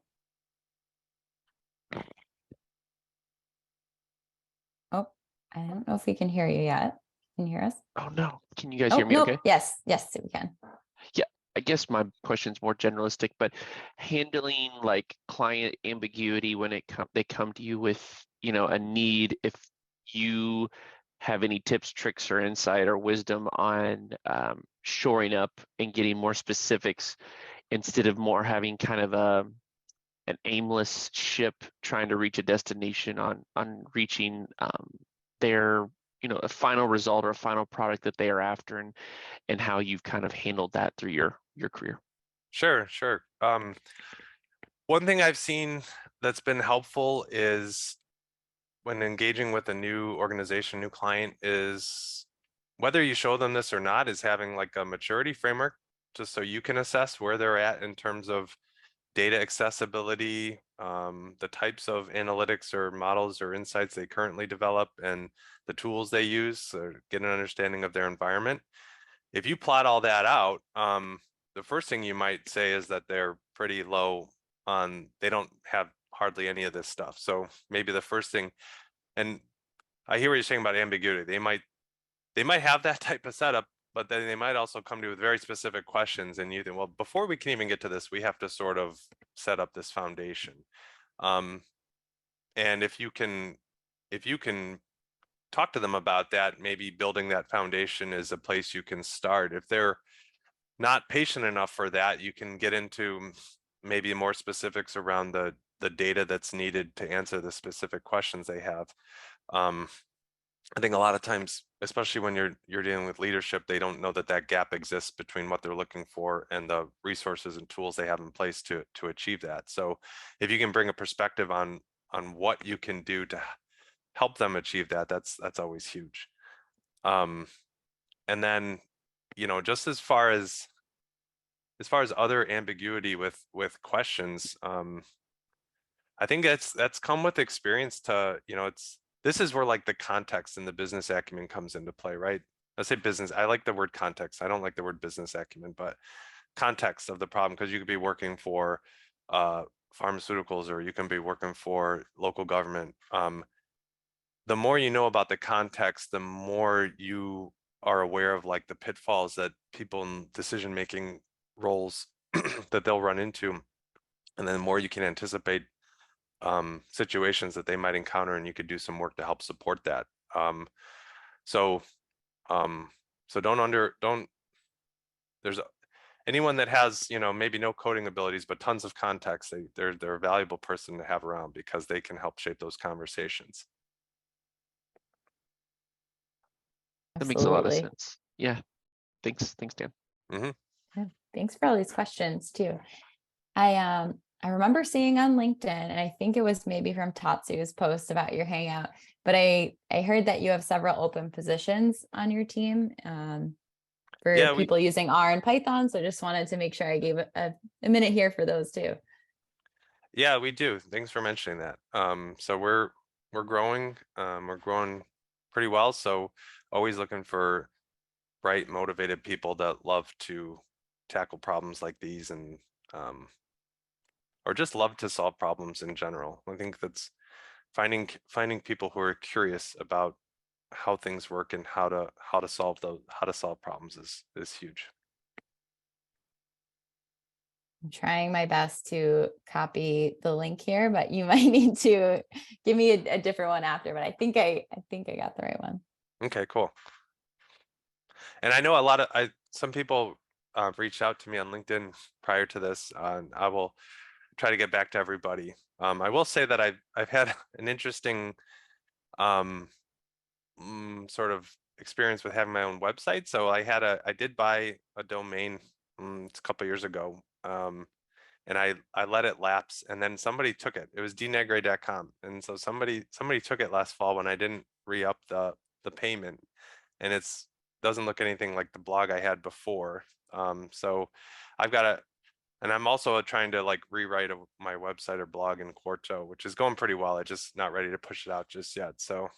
Oh, I don't know if we can hear you yet. Can you hear us? Oh no, can you guys hear me nope. okay? Yes, we can. Yeah, I guess my question's more generalistic, but handling like client ambiguity when they come to you with, a need, if you have any tips, tricks, or insight or wisdom on shoring up and getting more specifics instead of more having kind of an aimless ship trying to reach a destination on reaching their a final result or a final product that they are after, and how you've kind of handled that through your career. Sure. One thing I've seen that's been helpful is when engaging with a new organization, new client, is whether you show them this or not, is having like a maturity framework, just so you can assess where they're at in terms of data accessibility, the types of analytics or models or insights they currently develop, and the tools they use, so get an understanding of their environment. If you plot all that out, the first thing you might say is that they're pretty low on, they don't have hardly any of this stuff. So maybe the first thing, and I hear what you're saying about ambiguity. They might have that type of setup, but then they might also come to you with very specific questions, and you think, well, before we can even get to this, we have to sort of set up this foundation. And if you can talk to them about that, maybe building that foundation is a place you can start. If they're not patient enough for that, you can get into maybe more specifics around the data that's needed to answer the specific questions they have. I think a lot of times, especially when you're dealing with leadership, they don't know that gap exists between what they're looking for and the resources and tools they have in place to achieve that. So if you can bring a perspective on what you can do to help them achieve that, that's always huge. And then, just as far as other ambiguity with questions, I think that's come with experience to, this is where like the context and the business acumen comes into play, right? I say business, I like the word context. I don't like the word business acumen, but context of the problem, because you could be working for pharmaceuticals, or you can be working for local government. The more you know about the context, the more you are aware of like the pitfalls that people in decision-making roles that they'll run into. And then the more you can anticipate situations that they might encounter, and you could do some work to help support that. So there's anyone that has, maybe no coding abilities, but tons of context, they're a valuable person to have around, because they can help shape those conversations. That makes a lot of Absolutely. sense. Yeah. Thanks, Dan. Yeah, thanks for all these questions too. I remember seeing on LinkedIn, and I think it was maybe from Tatsu's post about your hangout, but I heard that you have several open positions on your team for Yeah, people using R and Python. So just wanted to make sure I gave a minute here for those too. Yeah, we do. Thanks for mentioning that. So we're growing. We're growing pretty well. So always looking for bright, motivated people that love to tackle problems like these, and or just love to solve problems in general. I think that's finding people who are curious about how things work and how to solve problems is huge. I'm trying my best to copy the link here, but you might need to give me a different one after, but I think I got the right one. Okay, cool. And I know some people reached out to me on LinkedIn prior to this. I will try to get back to everybody. I will say that I've had an interesting sort of experience with having my own website. So I did buy a domain a couple years ago, and I let it lapse, and then somebody took it. It was dnegre.com, and so somebody took it last fall when I didn't re-up the payment, and it's doesn't look anything like the blog I had before. So I've got and I'm also trying to like rewrite my website or blog in Quarto, which is going pretty well. I'm just not ready to push it out just yet. So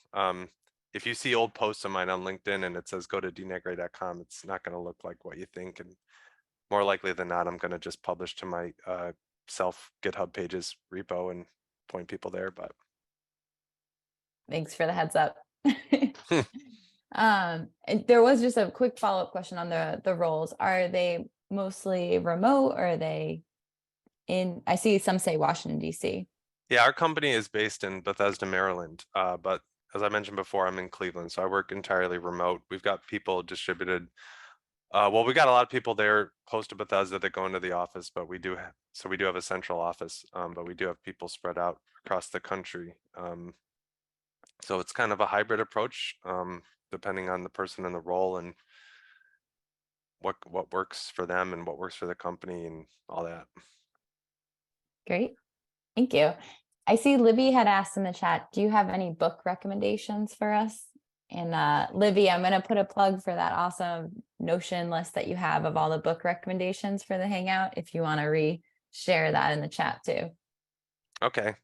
if you see old posts of mine on LinkedIn and it says go to dnegre.com, it's not going to look like what you think. And more likely than not, I'm going to just publish to my self GitHub pages repo and point people there. But Thanks for the heads up. And there was just a quick follow-up question on the roles. Are they mostly remote, or are they in, I see some say Washington, DC. Yeah, our company is based in Bethesda, Maryland, but as I mentioned before, I'm in Cleveland, so I work entirely remote. We've got people distributed. Well, we got a lot of people there close to Bethesda that go into the office, but we do have a central office, but we do have people spread out across the country. So it's kind of a hybrid approach, depending on the person and the role and what works for them and what works for the company and all that. Great. Thank you. I see Libby had asked in the chat, do you have any book recommendations for us? And Libby, I'm going to put a plug for that awesome Notion list that you have of all the book recommendations for the Hangout, if you want to re-share that in the chat too. Okay.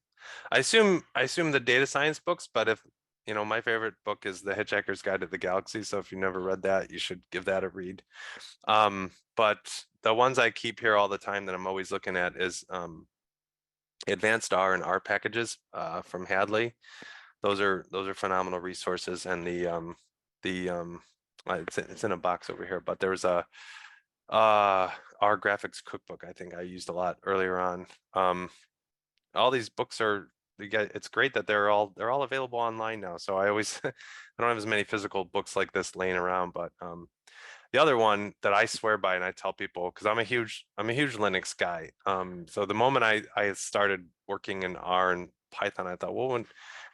I assume the data science books, but if, my favorite book is The Hitchhiker's Guide to the Galaxy. So if you never read that, you should give that a read. But the ones I keep here all the time that I'm always looking at is Advanced R and R packages from Hadley. Those are phenomenal resources, and it's in a box over here, but there's a R graphics cookbook I think I used a lot earlier on. All these books it's great that they're all available online now. So I always I don't have as many physical books like this laying around, but the other one that I swear by and I tell people, because I'm a huge Linux guy. So the moment I started working in R and Python, I thought, well, when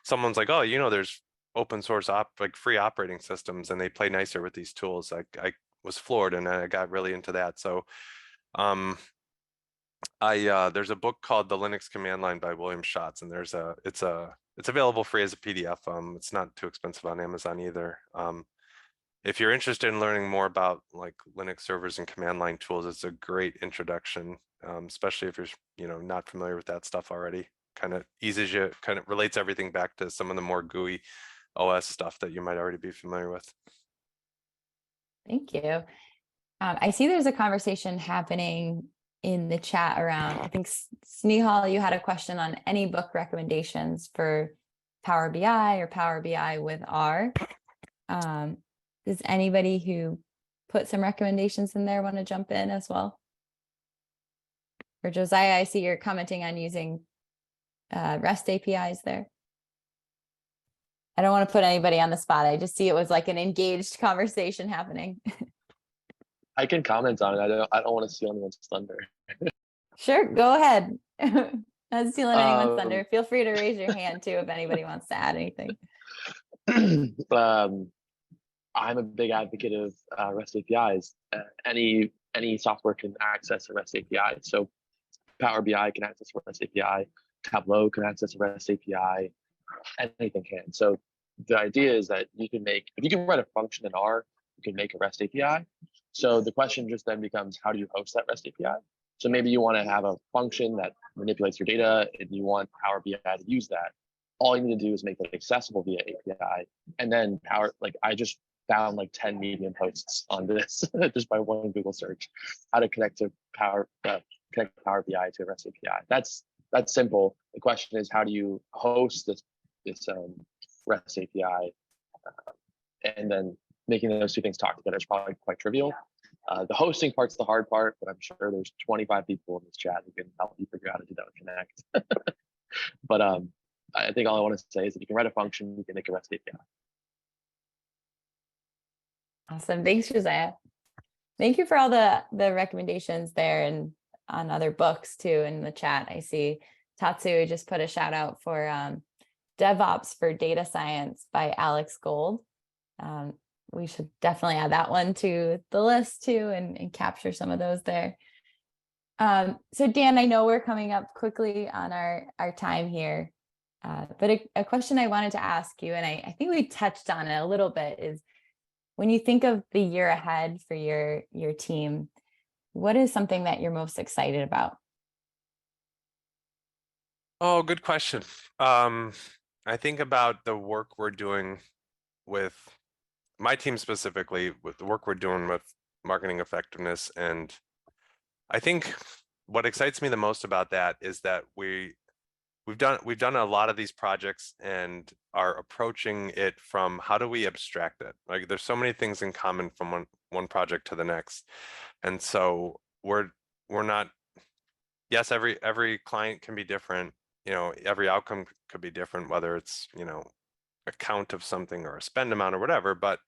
someone's like, oh, there's open source like free operating systems and they play nicer with these tools, I was floored and I got really into that. So there's a book called The Linux Command Line by William Schatz, and it's available free as a PDF. It's not too expensive on Amazon either. If you're interested in learning more about like Linux servers and command line tools, it's a great introduction, especially if you're not familiar with that stuff already. Kind of relates everything back to some of the more GUI OS stuff that you might already be familiar with. Thank you. I see there's a conversation happening in the chat around, I think Snehal, you had a question on any book recommendations for Power BI or Power BI with R. Does anybody who put some recommendations in there want to jump in as well? Or Josiah, I see you're commenting on using REST APIs there. I don't want to put anybody on the spot. I just see it was like an engaged conversation happening. I can comment on it. I don't want to steal anyone's thunder. Sure, go ahead. Not stealing anyone's thunder. Feel free to raise your hand too if anybody wants to add anything. I'm a big advocate of REST APIs. Any software can access a REST API. So Power BI can access a REST API. Tableau can access a REST API. Anything can. So the idea is that if you can write a function in R, you can make a REST API. So the question just then becomes, how do you host that REST API? So maybe you want to have a function that manipulates your data and you want Power BI to use that. All you need to do is make it accessible via API. And then I just found like 10 Medium posts on this just by one Google search, how to connect Power BI to a REST API. That's simple. The question is, how do you host this REST API? And then making those two things talk together is probably quite trivial. The hosting part's the hard part, but I'm sure there's 25 people in this chat who can help you figure out how to do that with Connect. But I think all I want to say is that you can write a function, you can make a REST API. Awesome. Thanks, Josiah. Thank you for all the recommendations there and on other books too in the chat. I see Tatsu just put a shout out for DevOps for Data Science by Alex Gold. We should definitely add that one to the list too and capture some of those there. So Dan, I know we're coming up quickly on our time here, but a question I wanted to ask you, and I think we touched on it a little bit, is when you think of the year ahead for your team, what is something that you're most excited about? Oh, good question. I think about the work we're doing with my team specifically, with the work we're doing with marketing effectiveness. And I think what excites me the most about that is that we've done a lot of these projects and are approaching it from how do we abstract it? Like there's so many things in common from one project to the next. And so we're not, yes, every client can be different, every outcome could be different, whether it's, a count of something or a spend amount or whatever. But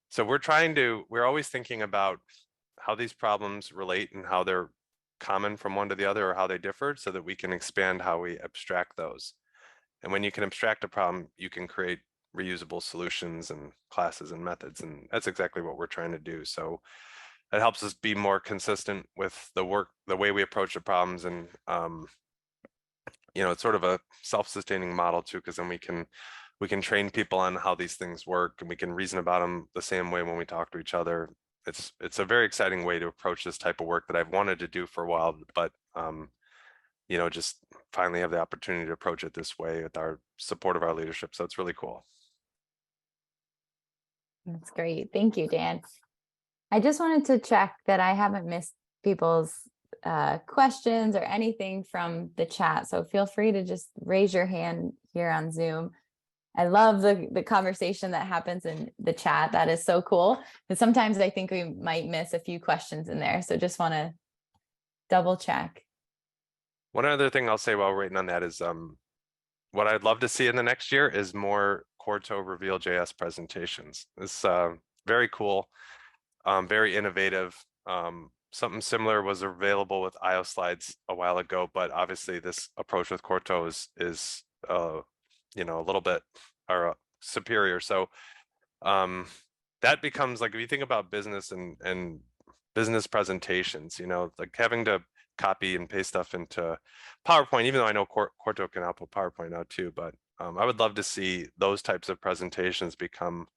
so we're always thinking about how these problems relate and how they're common from one to the other or how they differ so that we can expand how we abstract those. And when you can abstract a problem, you can create reusable solutions and classes and methods. And that's exactly what we're trying to do. So it helps us be more consistent with the way we approach the problems. And, it's sort of a self-sustaining model too, because then we can train people on how these things work and we can reason about them the same way when we talk to each other. It's a very exciting way to approach this type of work that I've wanted to do for a while, but just finally have the opportunity to approach it this way with our support of our leadership. So it's really cool. That's great. Thank you, Dan. I just wanted to check that I haven't missed people's questions or anything from the chat. So feel free to just raise your hand here on Zoom. I love the conversation that happens in the chat. That is so cool. And sometimes I think we might miss a few questions in there. So just want to double check. One other thing I'll say while we're waiting on that is what I'd love to see in the next year is more Quarto Reveal.js presentations. It's very cool, very innovative. Something similar was available with IOSlides a while ago, but obviously this approach with Quarto is a little bit superior. So that becomes like, if you think about business and business presentations, like having to copy and paste stuff into PowerPoint, even though I know Quarto can output PowerPoint now too, but I would love to see those types of presentations become,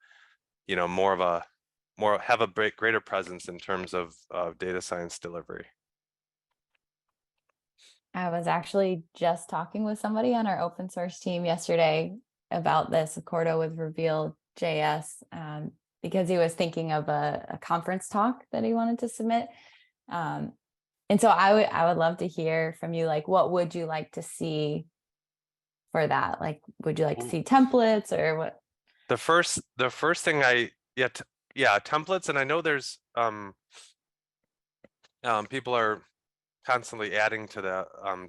have a greater presence in terms of data science delivery. I was actually just talking with somebody on our open source team yesterday about this, Quarto with Reveal.js, because he was thinking of a conference talk that he wanted to submit. And so I would love to hear from you, like, what would you like to see for that? Like, would you like to see templates or what? The first thing templates. And I know there's people are constantly adding to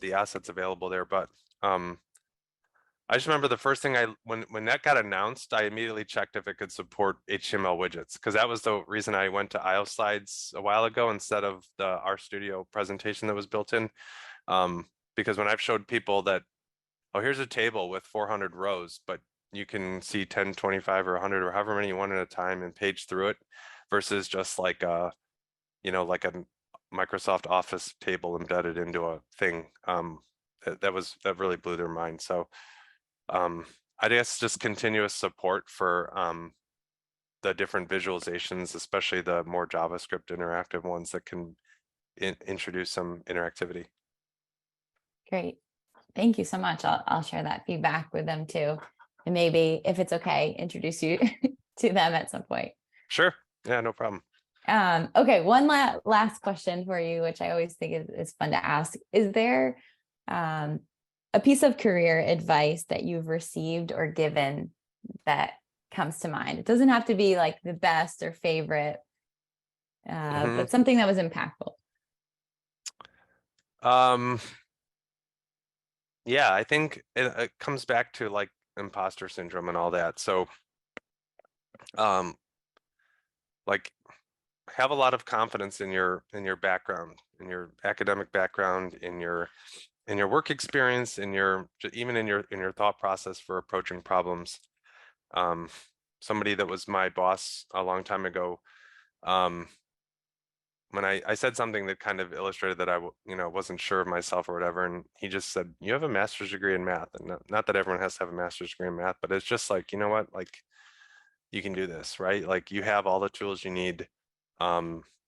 the assets available there, but I just remember the first thing when that got announced, I immediately checked if it could support HTML widgets, because that was the reason I went to IOSlides a while ago instead of the RStudio presentation that was built in. Because when I've showed people that, oh, here's a table with 400 rows, but you can see 10, 25, or 100 or however many you want at a time and page through it, versus just like a Microsoft Office table embedded into a thing. That really blew their mind. So I guess just continuous support for the different visualizations, especially the more JavaScript interactive ones that can introduce some interactivity. Great. Thank you so much. I'll share that feedback with them too. And maybe, if it's okay, introduce you to them at some point. Sure. Yeah, no problem. Okay, one last question for you, which I always think is fun to ask. Is there a piece of career advice that you've received or given that comes to mind? It doesn't have to be like the best or favorite, but something that was impactful. Yeah, I think it comes back to like imposter syndrome and all that. So like, have a lot of confidence in your background, in your academic background, in your work experience, even in your thought process for approaching problems. Somebody that was my boss a long time ago, when I said something that kind of illustrated that I wasn't sure of myself or whatever, and he just said, "You have a master's degree in math," and not that everyone has to have a master's degree in math, but it's just like, you know what, like, you can do this, right? Like, you have all the tools you need.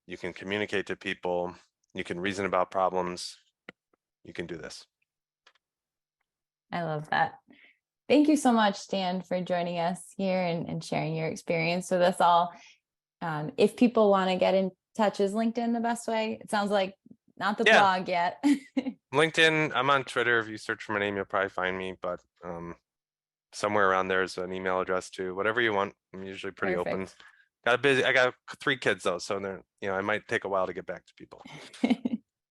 You can communicate to people, you can reason about problems, you can do this. I love that. Thank you so much, Dan, for joining us here and sharing your experience with us all. If people want to get in touch, is LinkedIn the best way? It sounds like not the blog yet. LinkedIn, I'm on Twitter. If you search for my name, you'll probably find me, but somewhere around there is an email address too. Whatever you want. I'm usually pretty open. I got 3 kids though, so I might take a while to get back to people.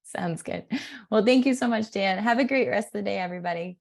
Sounds good. Well, thank you so much, Dan. Have a great rest of the day, everybody.